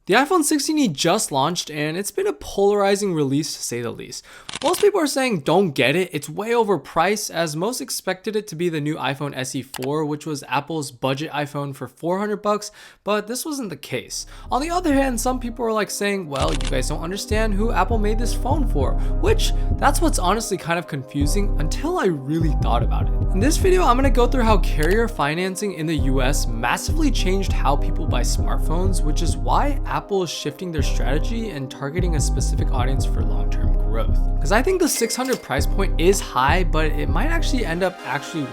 The iPhone 16e just launched and it's been a polarizing release to say the least. Most people are saying don't get it, it's way overpriced, as most expected it to be the new iPhone SE 4, which was Apple's budget iPhone for $400, but this wasn't the case. On the other hand, some people are like saying, well, you guys don't understand who Apple made this phone for, which that's what's honestly kind of confusing until I really thought about it. In this video, I'm going to go through how carrier financing in the US massively changed how people buy smartphones, which is why Apple is shifting their strategy and targeting a specific audience for long-term growth. Because I think the $600 price point is high, but it might actually end up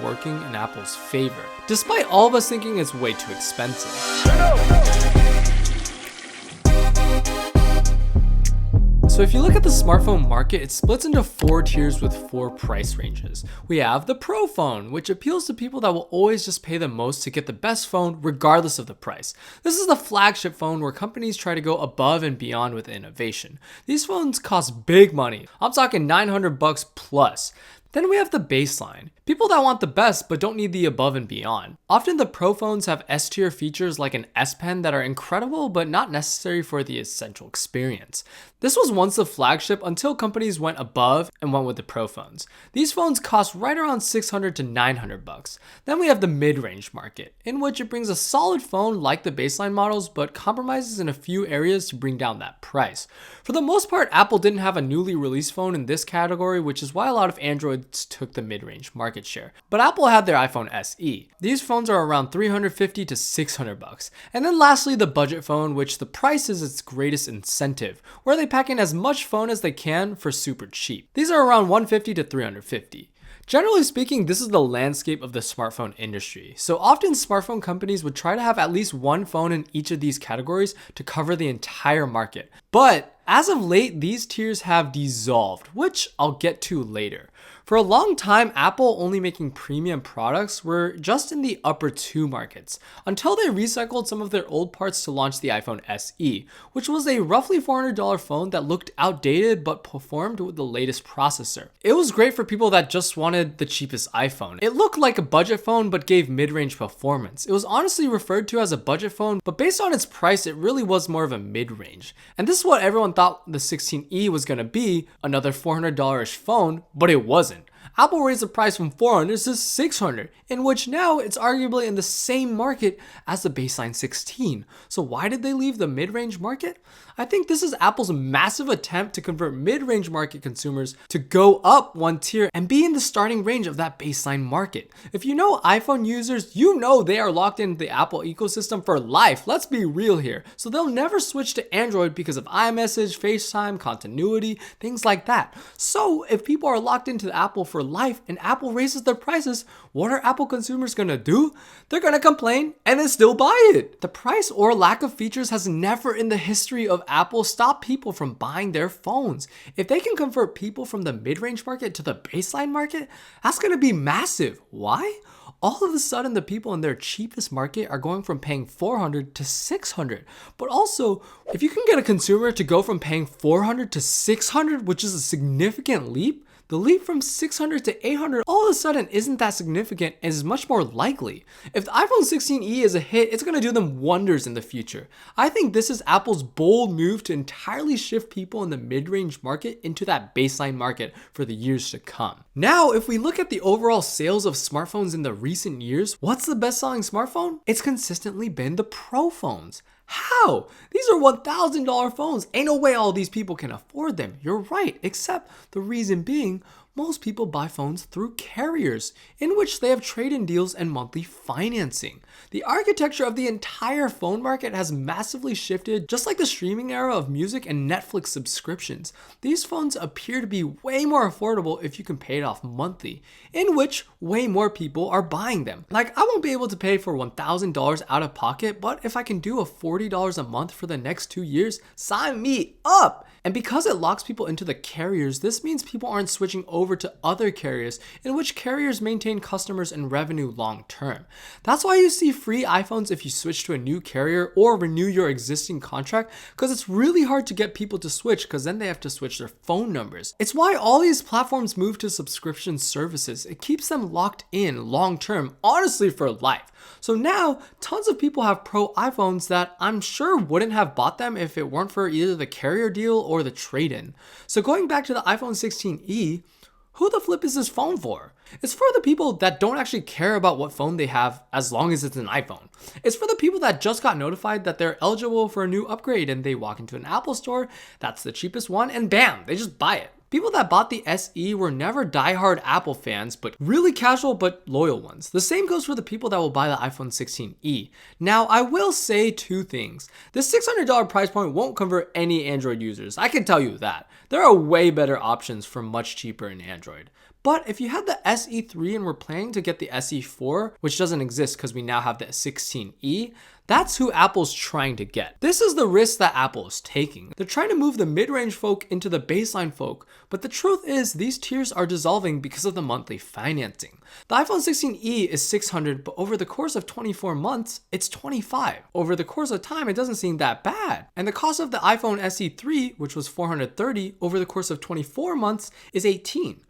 working in Apple's favor, despite all of us thinking it's way too expensive. So if you look at the smartphone market, it splits into 4 tiers with 4 price ranges. We have the Pro phone, which appeals to people that will always just pay the most to get the best phone regardless of the price. This is the flagship phone where companies try to go above and beyond with innovation. These phones cost big money. I'm talking $900 plus. Then we have the baseline, people that want the best but don't need the above and beyond. Often the Pro phones have S-tier features like an S Pen that are incredible but not necessary for the essential experience. This was once the flagship until companies went above and went with the Pro phones. These phones cost right around $600 to $900. Then we have the mid-range market, in which it brings a solid phone like the baseline models but compromises in a few areas to bring down that price. For the most part, Apple didn't have a newly released phone in this category, which is why a lot of Android took the mid-range market share. But Apple had their iPhone SE. These phones are around $350 to $600. And then lastly, the budget phone, which the price is its greatest incentive, where they pack in as much phone as they can for super cheap. These are around $150 to $350. Generally speaking, this is the landscape of the smartphone industry. So often smartphone companies would try to have at least one phone in each of these categories to cover the entire market. But as of late, these tiers have dissolved, which I'll get to later. For a long time, Apple only making premium products were just in the upper 2 markets, until they recycled some of their old parts to launch the iPhone SE, which was a roughly $400 phone that looked outdated but performed with the latest processor. It was great for people that just wanted the cheapest iPhone. It looked like a budget phone but gave mid-range performance. It was honestly referred to as a budget phone, but based on its price, it really was more of a mid-range. And this is what everyone thought the 16e was going to be, another $400-ish phone, but it wasn't. Apple raised the price from $400 to $600, in which now it's arguably in the same market as the baseline 16. So why did they leave the mid-range market? I think this is Apple's massive attempt to convert mid-range market consumers to go up 1 tier and be in the starting range of that baseline market. If you know iPhone users, you know they are locked into the Apple ecosystem for life. Let's be real here. So they'll never switch to Android because of iMessage, FaceTime, continuity, things like that. So if people are locked into Apple for life and Apple raises their prices, what are Apple consumers gonna do? They're gonna complain and then still buy it. The price or lack of features has never in the history of Apple stopped people from buying their phones. If they can convert people from the mid-range market to the baseline market, that's gonna be massive. Why? All of a sudden, the people in their cheapest market are going from paying $400 to $600. But also, if you can get a consumer to go from paying $400 to $600, which is a significant leap, the leap from $600 to $800 all of a sudden isn't that significant and is much more likely. If the iPhone 16e is a hit, it's going to do them wonders in the future. I think this is Apple's bold move to entirely shift people in the mid-range market into that baseline market for the years to come. Now, if we look at the overall sales of smartphones in the recent years, what's the best-selling smartphone? It's consistently been the Pro phones. How? These are $1,000 phones. Ain't no way all these people can afford them. You're right, except the reason being, most people buy phones through carriers, in which they have trade-in deals and monthly financing. The architecture of the entire phone market has massively shifted, just like the streaming era of music and Netflix subscriptions. These phones appear to be way more affordable if you can pay it off monthly, in which way more people are buying them. Like, I won't be able to pay for $1,000 out of pocket, but if I can do a $40 a month for the next 2 years, sign me up! And because it locks people into the carriers, this means people aren't switching over to other carriers, in which carriers maintain customers and revenue long term. That's why you see see free iPhones if you switch to a new carrier or renew your existing contract, because it's really hard to get people to switch because then they have to switch their phone numbers. It's why all these platforms move to subscription services. It keeps them locked in long term, honestly for life. So now tons of people have Pro iPhones that I'm sure wouldn't have bought them if it weren't for either the carrier deal or the trade-in. So going back to the iPhone 16e, who the flip is this phone for? It's for the people that don't actually care about what phone they have as long as it's an iPhone. It's for the people that just got notified that they're eligible for a new upgrade and they walk into an Apple store, that's the cheapest one, and bam, they just buy it. People that bought the SE were never diehard Apple fans, but really casual but loyal ones. The same goes for the people that will buy the iPhone 16e. Now, I will say two things. This $600 price point won't convert any Android users. I can tell you that. There are way better options for much cheaper in Android. But if you had the SE3 and were planning to get the SE4, which doesn't exist because we now have the 16e, that's who Apple's trying to get. This is the risk that Apple is taking. They're trying to move the mid-range folk into the baseline folk, but the truth is these tiers are dissolving because of the monthly financing. The iPhone 16e is $600, but over the course of 24 months, it's $25. Over the course of time, it doesn't seem that bad. And the cost of the iPhone SE3, which was $430, over the course of 24 months is $18.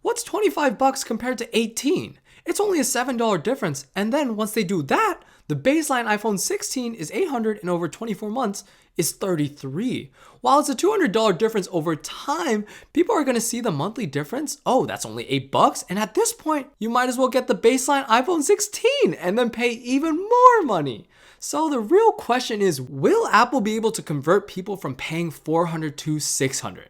What's $25 compared to $18? It's only a $7 difference. And then once they do that, the baseline iPhone 16 is $800 and over 24 months is $33. While it's a $200 difference over time, people are going to see the monthly difference. Oh, that's only $8. And at this point, you might as well get the baseline iPhone 16 and then pay even more money. So the real question is, will Apple be able to convert people from paying $400 to $600?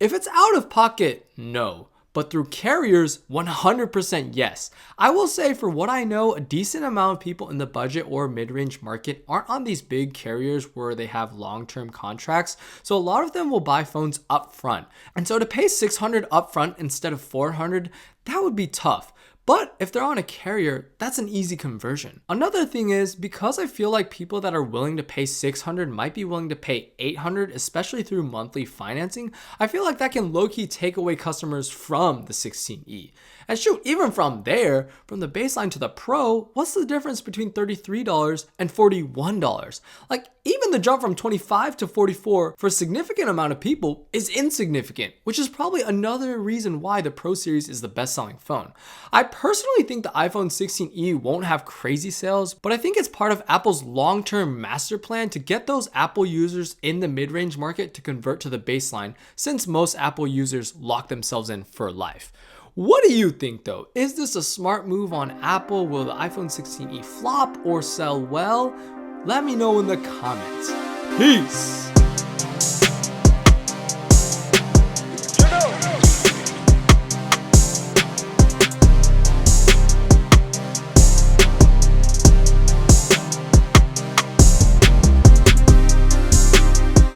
If it's out of pocket, no. But through carriers, 100% yes. I will say, for what I know, a decent amount of people in the budget or mid-range market aren't on these big carriers where they have long-term contracts. So a lot of them will buy phones up front. And so to pay $600 up front instead of $400, that would be tough. But if they're on a carrier, that's an easy conversion. Another thing is, because I feel like people that are willing to pay $600 might be willing to pay $800, especially through monthly financing, I feel like that can low-key take away customers from the 16e. And shoot, even from there, from the baseline to the Pro, what's the difference between $33 and $41? Like, even the jump from 25 to 44 for a significant amount of people is insignificant, which is probably another reason why the Pro series is the best-selling phone. I personally think the iPhone 16e won't have crazy sales, but I think it's part of Apple's long-term master plan to get those Apple users in the mid-range market to convert to the baseline, since most Apple users lock themselves in for life. What do you think though? Is this a smart move on Apple? Will the iPhone 16e flop or sell well? Let me know in the comments. Peace!